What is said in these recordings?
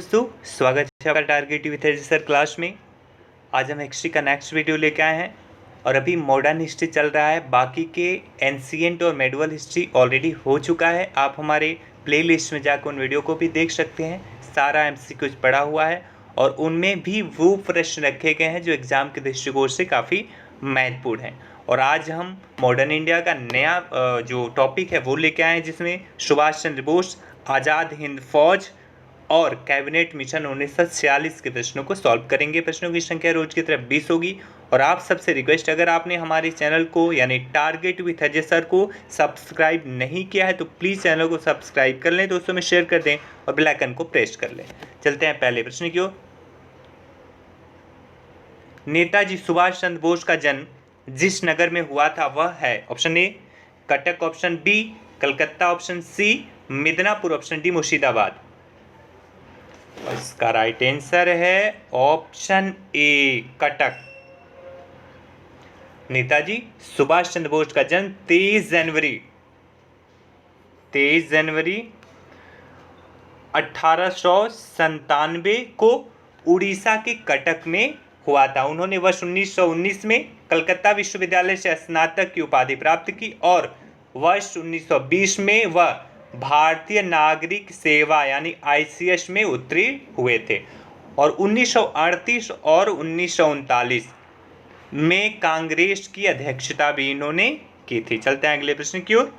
दोस्तों, स्वागत है आपका टारगेट विथ सर क्लास में। आज हम हिस्ट्री का नेक्स्ट वीडियो लेके आए हैं और अभी मॉडर्न हिस्ट्री चल रहा है। बाकी के एंशिएंट और मेडिवल हिस्ट्री ऑलरेडी हो चुका है। आप हमारे प्लेलिस्ट में जाकर उन वीडियो को भी देख सकते हैं। सारा एमसीक्यूज पड़ा हुआ है और उनमें भी वो प्रश्न रखे गए हैं जो एग्ज़ाम के दृष्टिकोण से काफ़ी महत्वपूर्ण हैं। और आज हम मॉडर्न इंडिया का नया जो टॉपिक है वो लेके आए हैं, जिसमें सुभाष चंद्र बोस, आज़ाद हिंद फौज और कैबिनेट मिशन 1946 के प्रश्नों को सॉल्व करेंगे। प्रश्नों की संख्या रोज की तरह 20 होगी। और आप सबसे रिक्वेस्ट, अगर आपने हमारे चैनल को यानी टारगेट विथ अजय सर को सब्सक्राइब नहीं किया है तो प्लीज़ चैनल को सब्सक्राइब कर लें, दोस्तों में शेयर कर दें और बेल आइकन को प्रेस कर लें। चलते हैं पहले प्रश्न की ओर। नेताजी सुभाष चंद्र बोस का जन्म जिस नगर में हुआ था वह है? Option A Cuttack, option B Calcutta, option C Midnapore, option D Murshidabad. और इसका राइट आंसर है ऑप्शन ए कटक। नेताजी सुभाष चंद्र बोस का जन्म 23 जनवरी 1897 को उड़ीसा के कटक में हुआ था। उन्होंने वर्ष 1919 में कलकत्ता विश्वविद्यालय से स्नातक की उपाधि प्राप्त की और वर्ष 1920 में वह भारतीय नागरिक सेवा यानी आईसीएस में उत्तीर्ण हुए थे। और 1938 और 1939 में कांग्रेस की अध्यक्षता भी इन्होंने की थी। चलते हैं अगले प्रश्न की ओर।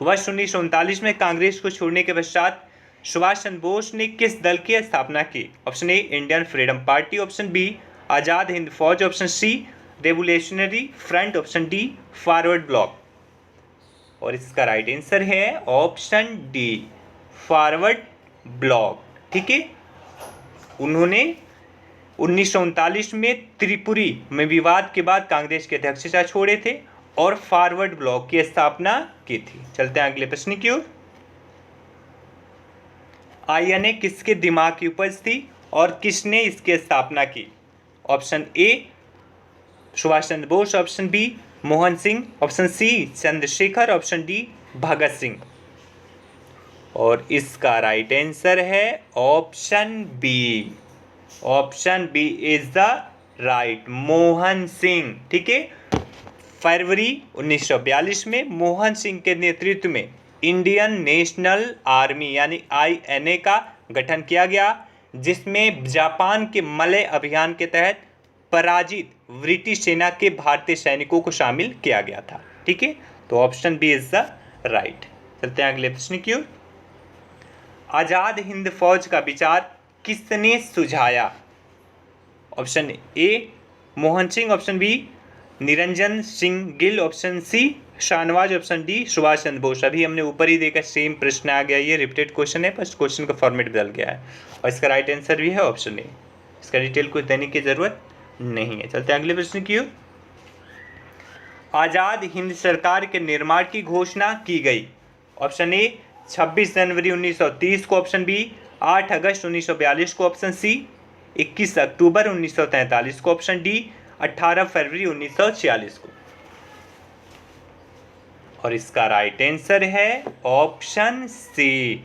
वर्ष 1939 में कांग्रेस को छोड़ने के पश्चात सुभाष चंद्र बोस ने किस दल की स्थापना की? Option A Indian Freedom Party, option B Azad Hind Fauj, option C Revolutionary Front, option D Forward Bloc. और इसका राइट आंसर है ऑप्शन डी फॉरवर्ड ब्लॉक। ठीक है, उन्होंने 1939 में त्रिपुरी में विवाद के बाद कांग्रेस के अध्यक्षता छोड़े थे और फॉरवर्ड ब्लॉक की स्थापना की थी। चलते हैं अगले प्रश्न की ओर। आईएनए किसके दिमाग की उपज थी और किसने इसकी स्थापना की? Option A Subhash Chandra Bose, option B Mohan Singh, option C Chandrashekhar, option D Bhagat Singh. और इसका राइट आंसर है option B. Option B is the right, Mohan Singh. ठीक है, फरवरी 1942 में मोहन सिंह के नेतृत्व में इंडियन नेशनल आर्मी यानी आईएनए का गठन किया गया, जिसमें जापान के मलय अभियान के तहत पराजित ब्रिटिश सेना के भारतीय सैनिकों को शामिल किया गया था। ठीक है, तो option B is the right. चलते हैं अगले प्रश्न की ओर। आजाद हिंद फौज का विचार किसने सुझाया? Option A Mohan Singh, option B Niranjan Singh Gill, option C Shahnawaz, option D Subhash Chandra Bose. अभी हमने ऊपर ही देखा सेम प्रश्न आ गया, ये रिपीटेड क्वेश्चन है, बस क्वेश्चन का फॉर्मेट बदल गया है। और इसका राइट आंसर भी है ऑप्शन ए। इसका डिटेल कुछ देने की जरूरत नहीं है। चलते हैं अगले प्रश्न की ओर। आजाद हिंद सरकार के निर्माण की घोषणा की गई? ऑप्शन ए 26 जनवरी 1930 को, ऑप्शन बी 8 अगस्त 1942 को, ऑप्शन सी 21 अक्टूबर 1943 को, ऑप्शन डी 18 फरवरी 1946 को। और इसका राइट आंसर है ऑप्शन सी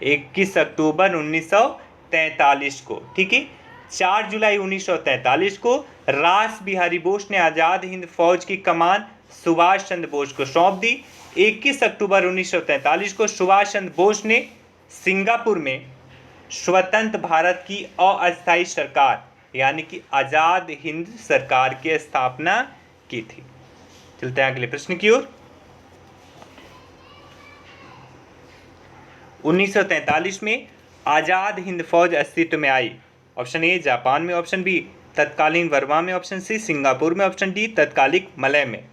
21 अक्टूबर 1943 को। ठीक है, 4 जुलाई 1943 को रास बिहारी बोस ने आज़ाद हिंद फौज की कमान सुभाष चंद्र बोस को सौंप दी। 21 अक्टूबर 1943 को सुभाष चंद्र बोस ने सिंगापुर में स्वतंत्र भारत की अस्थायी सरकार यानी कि आज़ाद हिंद सरकार की स्थापना की थी। चलते हैं अगले प्रश्न की ओर। 1943 में आज़ाद हिंद फौज अस्तित्व में आई? ऑप्शन ए जापान में, ऑप्शन बी तत्कालीन बर्मा में, ऑप्शन सी सिंगापुर में, ऑप्शन डी तत्कालिक मलय में।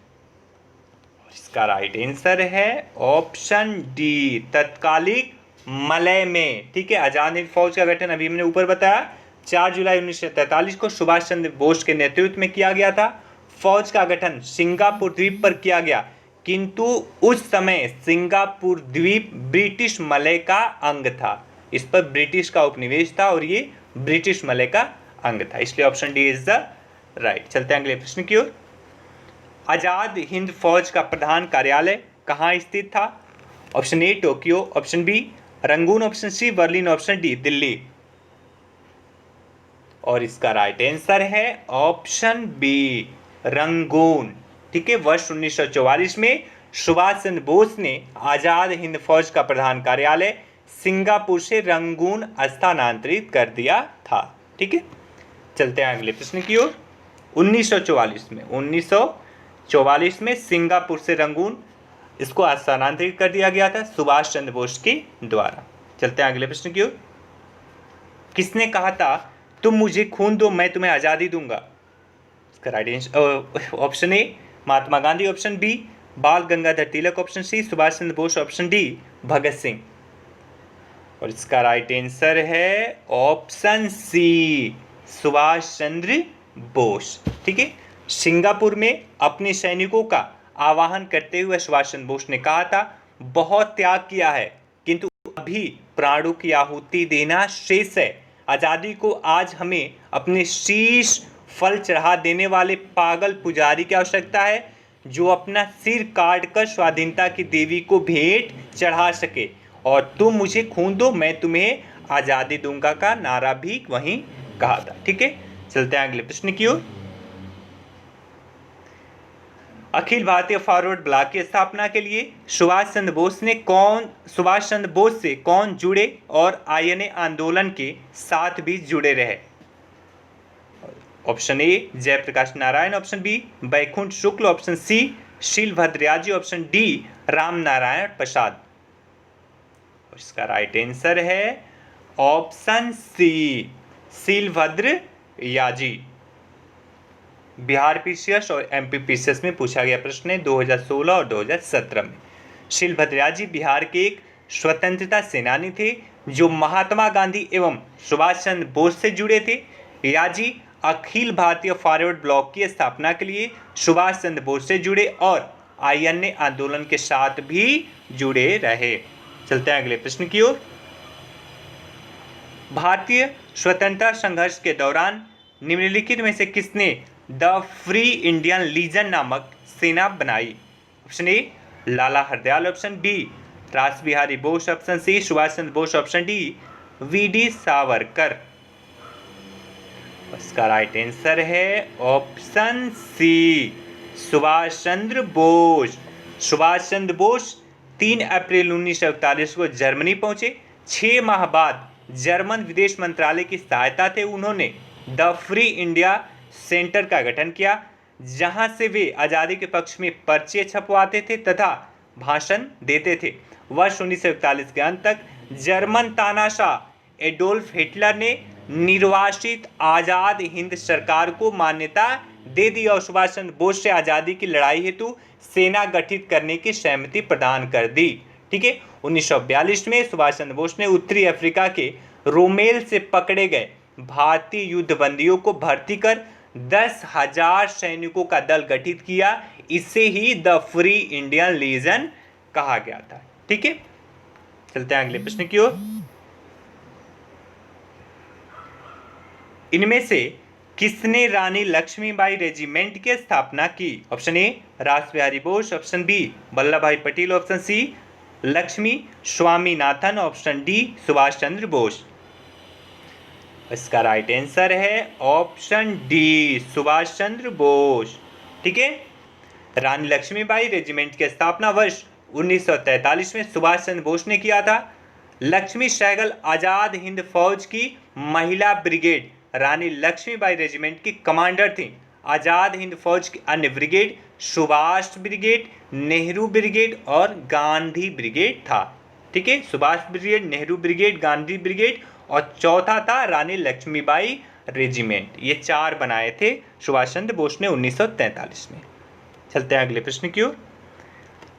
इसका राइट आंसर है ऑप्शन डी तत्कालिक मलय में। ठीक है, आज़ाद हिंद फौज का गठन अभी हमने ऊपर बताया 4 जुलाई 1943 को सुभाष चंद्र बोस के नेतृत्व में किया गया था। फौज का गठन सिंगापुर द्वीप पर किया गया, किंतु उस समय सिंगापुर द्वीप ब्रिटिश मलय का अंग था। इस पर ब्रिटिश का उपनिवेश था और ये ब्रिटिश मलय का अंग था, इसलिए option D is the right. चलते हैं अगले प्रश्न की ओर। आजाद हिंद फौज का प्रधान कार्यालय कहाँ स्थित था? Option A Tokyo, option B Rangoon option C, Berlin option D, Delhi. और इसका राइट आंसर है ऑप्शन बी, रंगून। ठीक है, वर्ष 1944 में सुभाष चंद्र बोस ने आजाद हिंद फौज का प्रधान कार्यालय सिंगापुर से रंगून स्थानांतरित कर दिया था। ठीक है, चलते हैं अगले प्रश्न की ओर। 1944 में सिंगापुर से रंगून इसको स्थानांतरित कर दिया गया था सुभाष चंद्र बोस के द्वारा। चलते हैं अगले प्रश्न की ओर। किसने कहा था तुम मुझे खून दो मैं तुम्हें आजादी दूंगा? इसका right answer option A Mahatma Gandhi, option B Bal Gangadhar Tilak, option C Subhash Chandra Bose, option D Bhagat Singh. और इसका राइट आंसर है ऑप्शन सी, सुभाष चंद्र बोस। ठीक है, सिंगापुर में अपने सैनिकों का आह्वान करते हुए सुभाष चंद्र बोस ने कहा था, बहुत त्याग किया है किंतु अभी प्राणों की आहुति देना शेष है। आज़ादी को आज हमें अपने शीश फल चढ़ा देने वाले पागल पुजारी की आवश्यकता है, जो अपना सिर काट कर स्वाधीनता की देवी को भेंट चढ़ा सके। और तुम मुझे खून दो मैं तुम्हें आज़ादी दूंगा का नारा भी वहीं कहा था। ठीक है, चलते हैं अगले प्रश्न की ओर। अखिल भारतीय फॉरवर्ड ब्लॉक की स्थापना के लिए सुभाष चंद्र बोस से कौन जुड़े और आईएनए आंदोलन के साथ भी जुड़े रहे? Option A Jayaprakash Narayan, option B Baikunth Shukla, option C Sheelbhadra Yaji, option D Ram Narayan Prasad. इसका राइट आंसर है option C, Sheelbhadra Yaji. Bihar PCS और एमपी पीसीएस में पूछा गया प्रश्न है 2016 और 2017 में। शीलभद्रयाजी बिहार के एक स्वतंत्रता सेनानी थे जो महात्मा गांधी एवं सुभाष चंद्र बोस से जुड़े थे। याजी अखिल भारतीय फॉरवर्ड ब्लॉक की स्थापना के लिए सुभाष चंद्र बोस से जुड़े और आईएनए आंदोलन के साथ भी जुड़े रहे। चलते हैं अगले प्रश्न की ओर। भारतीय स्वतंत्रता संघर्ष के दौरान निम्नलिखित में से किसने द फ्री इंडियन लीजन नामक सेना बनाई? Option A Lala Hardayal, option B Ras Bihari Bose, option C Subhash Chandra Bose, option D V D Savarkar. इसका राइट आंसर है ऑप्शन सी, सुभाष चंद्र बोस। सुभाष चंद्र बोस 3 अप्रैल 1941 को जर्मनी पहुंचे। 6 माह बाद जर्मन विदेश मंत्रालय की सहायता से उन्होंने द फ्री इंडिया सेंटर का गठन किया, जहां से वे आज़ादी के पक्ष में पर्चे छपवाते थे तथा भाषण देते थे। वर्ष 1941 के अंत तक जर्मन तानाशाह एडोल्फ हिटलर ने निर्वासित आज़ाद हिंद सरकार को मान्यता दे दी और सुभाष चंद्र बोस से आज़ादी की लड़ाई हेतु सेना गठित करने की सहमति प्रदान कर दी। ठीक है, 1942 में सुभाष चंद्र बोस ने उत्तरी अफ्रीका के रोमेल से पकड़े गए भारतीय युद्धबंदियों को भर्ती कर 10,000 सैनिकों का दल गठित किया। इसे ही द फ्री इंडियन लीजन कहा गया था। ठीक है, चलते हैं अगले प्रश्न की ओर। इनमें से किसने रानी लक्ष्मीबाई रेजिमेंट की स्थापना की? Option A Ras Bihari Bose, option B Vallabh bhai Patel, option C Lakshmi Swaminathan, option D Subhash Chandra Bose. इसका राइट आंसर है ऑप्शन डी, सुभाष चंद्र बोस। ठीक है, रानी लक्ष्मीबाई रेजिमेंट की स्थापना वर्ष 1943 में सुभाष चंद्र बोस ने किया था। लक्ष्मी सहगल आजाद हिंद फौज की महिला ब्रिगेड रानी लक्ष्मीबाई रेजिमेंट की कमांडर थी। आजाद हिंद फौज की अन्य brigade Subhash brigade, Nehru brigade और गांधी ब्रिगेड था। ठीक है, Subhash brigade, Nehru brigade, Gandhi brigade और चौथा था रानी लक्ष्मीबाई रेजिमेंट। ये 4 बनाए थे सुभाष चंद्र बोस ने 1943 में। चलते हैं अगले प्रश्न की ओर।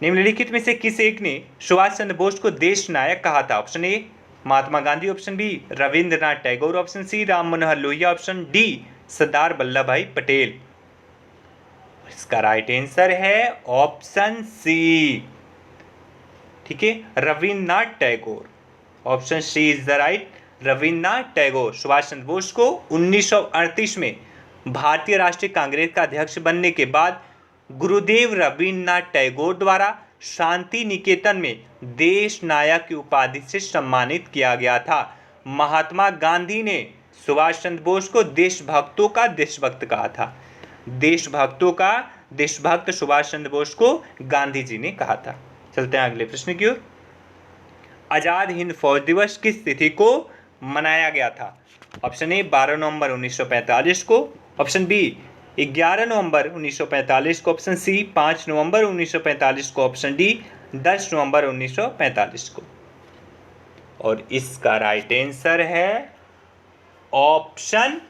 निम्नलिखित में से किस एक ने सुभाष चंद्र बोस को देश नायक कहा था? Option A Mahatma Gandhi, option B Rabindranath Tagore, option C Ram Manohar Lohia, option D Sardar Vallabh bhai Patel. इसका राइट आंसर है ऑप्शन सी। ठीक है, Rabindranath Tagore. Option C is the right, Rabindranath Tagore. Subhash Chandra Bose को 1938 में भारतीय राष्ट्रीय कांग्रेस का अध्यक्ष बनने के बाद गुरुदेव रविंद्रनाथ टैगोर द्वारा शांति निकेतन में देश नायक की उपाधि से सम्मानित किया गया था। महात्मा गांधी ने सुभाष चंद्र बोस को देशभक्तों का देशभक्त कहा था। देशभक्तों का देशभक्त सुभाष चंद्र बोस को गांधी जी ने कहा था। चलते हैं अगले प्रश्न की ओर। आजाद हिंद फौज दिवस किस तिथि को मनाया गया था? ऑप्शन ए 12 नवंबर 1945 को, ऑप्शन बी 11 नवंबर 1945 को, ऑप्शन सी 5 नवंबर 1945 को, ऑप्शन डी 10 नवंबर 1945 को। और इसका राइट आंसर है ऑप्शन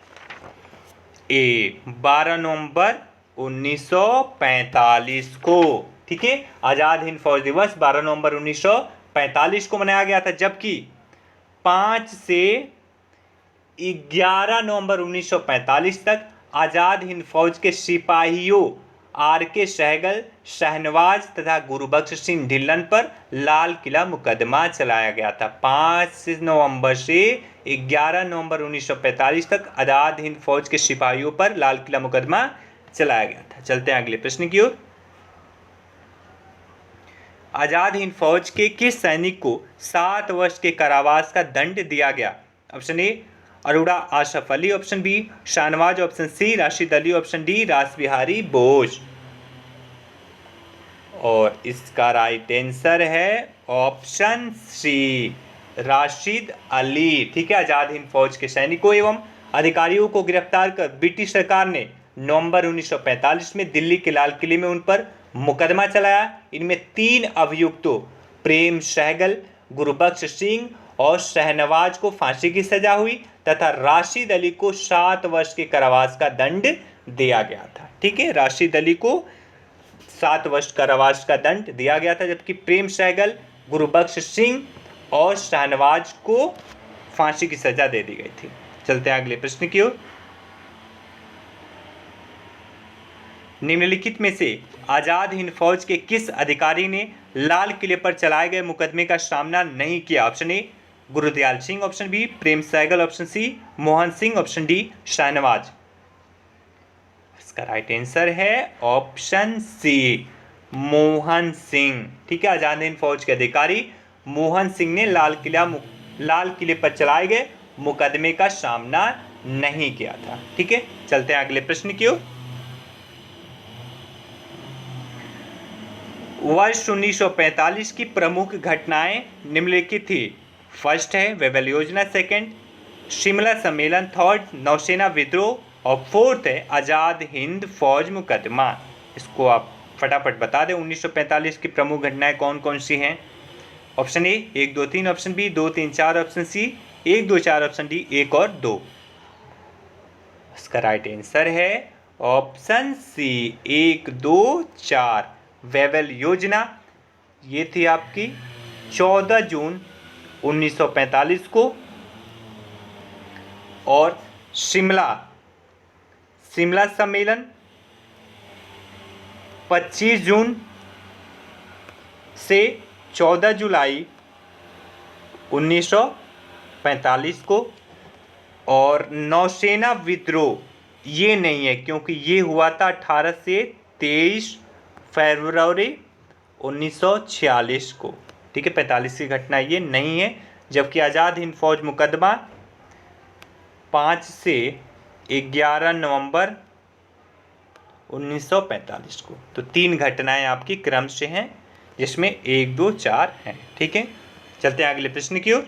ए 12 नवंबर 1945 को। ठीक है, आजाद हिंद फौज दिवस 12 नवंबर 1945 को मनाया गया था, जबकि 5 से 11 नवंबर 1945 तक आजाद हिंद फौज के सिपाहियों आर.के. सहगल, शहनवाज तथा गुरुबख्श सिंह ढिल्लन पर लाल किला मुकदमा चलाया गया था। 5 नवंबर से 11 नवंबर 1945 तक आजाद हिंद फौज के सिपाहियों पर लाल किला मुकदमा चलाया गया था। चलते हैं अगले प्रश्न की ओर। आजाद हिंद फौज के किस सैनिक को 7 वर्ष के कारावास का दंड दिया गया? Option A Aruna Asaf Ali, option B Shahnawaz, option C Rashid Ali, option D Rash Bihari Bose. और इसका राइट आंसर है ऑप्शन सी राशिद अली। ठीक है, आजाद हिंद फौज के सैनिकों एवं अधिकारियों को गिरफ्तार कर ब्रिटिश सरकार ने नवंबर 1945 में दिल्ली के लाल किले में उन पर मुकदमा चलाया। इनमें 3 अभियुक्तों प्रेम सहगल, गुरुबख्श सिंह और शहनवाज को फांसी की सजा हुई तथा राशिद अली को 7 वर्ष के कारावास का दंड दिया गया था। ठीक है, राशिद अली को 7 वर्ष कारावास का दंड दिया गया था, जबकि प्रेम सहगल, गुरुबख्श सिंह और शहनवाज को फांसी की सजा दे दी गई थी। चलते हैं अगले प्रश्न की ओर। निम्नलिखित में से आजाद हिंद फौज के किस अधिकारी ने लाल किले पर चलाए गए मुकदमे का सामना नहीं किया? Option A Gurdial Singh, option B Prem Sahgal, option C Mohan Singh, option D Shahnawaz. इसका राइट आंसर है ऑप्शन सी मोहन सिंह। ठीक है, आजाद हिंद फौज के अधिकारी मोहन सिंह ने लाल किले पर चलाए गए मुकदमे का सामना नहीं किया था। ठीक है, चलते हैं अगले प्रश्न की ओर। वर्ष 1945 की प्रमुख घटनाएं निम्नलिखित थी। फर्स्ट है वेबल योजना, सेकंड शिमला सम्मेलन, थर्ड नौसेना विद्रोह और फोर्थ है आजाद हिंद फौज मुकदमा। इसको आप फटाफट बता दें। 1945 की प्रमुख घटनाएं कौन कौन सी हैं? Option A 1 2 3, option B 2 3 4, option C 1 2 4, option D 1 और 2। इसका राइट आंसर है ऑप्शन सी 1 2 4। वेबल योजना ये थी आपकी 14 जून 1945 को, और शिमला सम्मेलन 25 जून से 14 जुलाई 1945 को, और नौसेना विद्रोह ये नहीं है क्योंकि ये हुआ था 18 से 23 फरवरी 1946 को। ठीक है, 45 की घटना ये नहीं है, जबकि आज़ाद हिंद फौज मुकदमा 5 से 11 नवंबर 1945 को। तो 3 घटनाएं आपकी क्रम से हैं, जिसमें 1 2 4 हैं। ठीक है, चलते हैं अगले प्रश्न की ओर।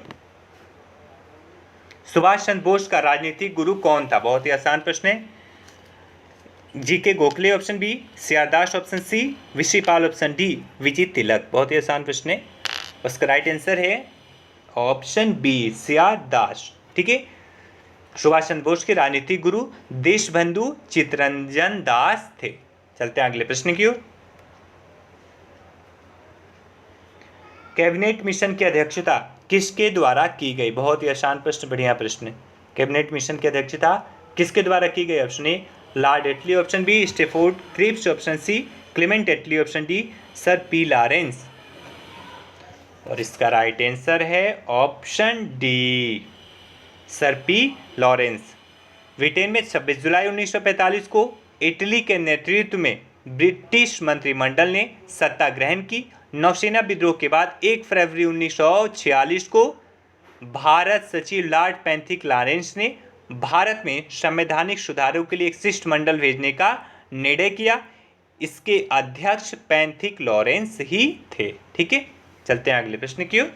सुभाष चंद्र बोस का राजनीतिक गुरु कौन था? बहुत ही आसान प्रश्न है। G K. Gokhale, option B C R Das, option C B C Pal, option D Vijay Tilak. बहुत ही आसान प्रश्न है, उसका राइट आंसर है ऑप्शन बी सियारदास। ठीक है, सुभाष चंद्र बोस के राजनीतिक गुरु देशबंधु चित्तरंजन दास थे। चलते हैं अगले प्रश्न की ओर। कैबिनेट मिशन की अध्यक्षता किसके द्वारा की गई? बहुत ही आसान प्रश्न, बढ़िया प्रश्न। कैबिनेट मिशन की अध्यक्षता किसके द्वारा की गई? Option A Lord Attlee, option B Stafford Cripps, option C Clement Attlee, option D Sir P Lawrence. और इसका राइट आंसर है option D Sir P Lawrence. Britain में 26 जुलाई 1945 को इटली के नेतृत्व में ब्रिटिश मंत्रिमंडल ने सत्ता ग्रहण की। नौसेना विद्रोह के बाद 1 फरवरी 1946 को भारत सचिव लॉर्ड पैंथिक लॉरेंस ने भारत में संवैधानिक सुधारों के लिए एक शिष्टमंडल भेजने का निर्णय किया। इसके अध्यक्ष पैंथिक लॉरेंस ही थे। ठीक है, चलते हैं अगले प्रश्न की ओर।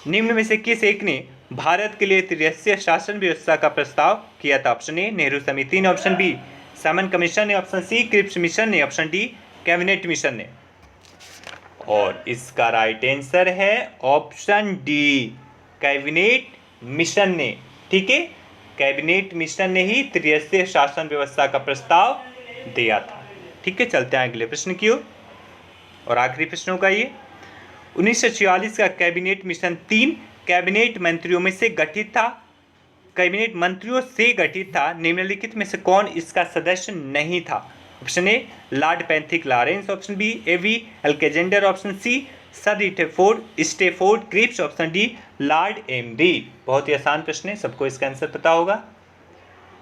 निम्न में से किस एक ने भारत के लिए त्रिसदस्यीय शासन व्यवस्था का प्रस्ताव किया था? ऑप्शन ए नेहरू समिति ने, ऑप्शन बी सामन कमीशन ने, ऑप्शन सी क्रिप्स मिशन ने, ऑप्शन डी कैबिनेट मिशन ने। और इसका राइट आंसर है ऑप्शन डी कैबिनेट मिशन ने। ठीक है, कैबिनेट मिशन ने ही त्रिसदस्यीय शासन व्यवस्था का प्रस्ताव दिया था। ठीक है, चलते हैं अगले प्रश्न की ओर और आखिरी प्रश्न होगा ये। 1946 का कैबिनेट मिशन 3 कैबिनेट मंत्रियों में से गठित था। कैबिनेट मंत्रियों से गठित था, निम्नलिखित में से कौन इसका सदस्य नहीं था? Option A Lord Pethick Lawrence, option B A V Alexander, option C Sir Stafford Cripps, option D Lord Amery. बहुत ही आसान प्रश्न है, सबको इसका आंसर पता होगा।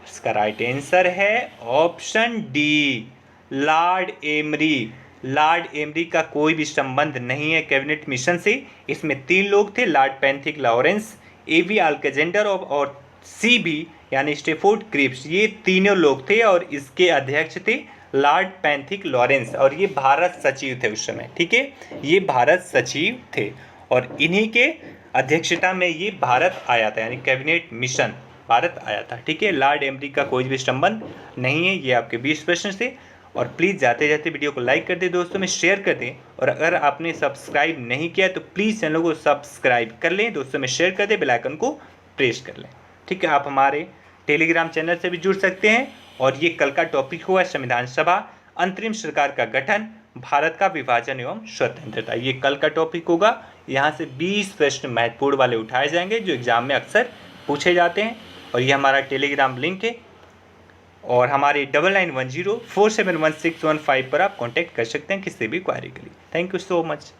इसका राइट आंसर है option D Lord emery. Lord emery का कोई भी संबंध नहीं है कैबिनेट मिशन से। इसमें 3 लोग थे, लॉर्ड पैंथिक लॉरेंस, एवी अलेक्जेंडर और सी बी यानी स्टेफोर्ड क्रिप्स। ये तीनों लोग थे और इसके अध्यक्ष थे लॉर्ड पैंथिक लॉरेंस और ये भारत सचिव थे उस समय। ठीक है, ये भारत सचिव थे और इन्हीं के अध्यक्षता में ये भारत आया था, यानी कैबिनेट मिशन भारत आया था। ठीक है, लॉर्ड एमरी का कोई भी संबंध नहीं है। ये आपके 20 प्रश्न थे और प्लीज़ जाते जाते वीडियो को लाइक कर दें, दोस्तों में शेयर कर दें और अगर आपने सब्सक्राइब नहीं किया तो प्लीज़ चैनल को सब्सक्राइब कर लें, दोस्तों में शेयर कर दें, बेल आइकन को प्रेस कर लें। ठीक है, आप हमारे टेलीग्राम चैनल से भी जुड़ सकते हैं और ये कल का टॉपिक हुआ संविधान सभा, अंतरिम सरकार का गठन, भारत का विभाजन एवं स्वतंत्रता। ये कल का टॉपिक होगा। यहाँ से 20 प्रश्न महत्वपूर्ण वाले उठाए जाएंगे जो एग्जाम में अक्सर पूछे जाते हैं और ये हमारा टेलीग्राम लिंक है और हमारे 9910471615 पर आप कांटेक्ट कर सकते हैं किसी भी क्वारी के लिए। Thank you so much.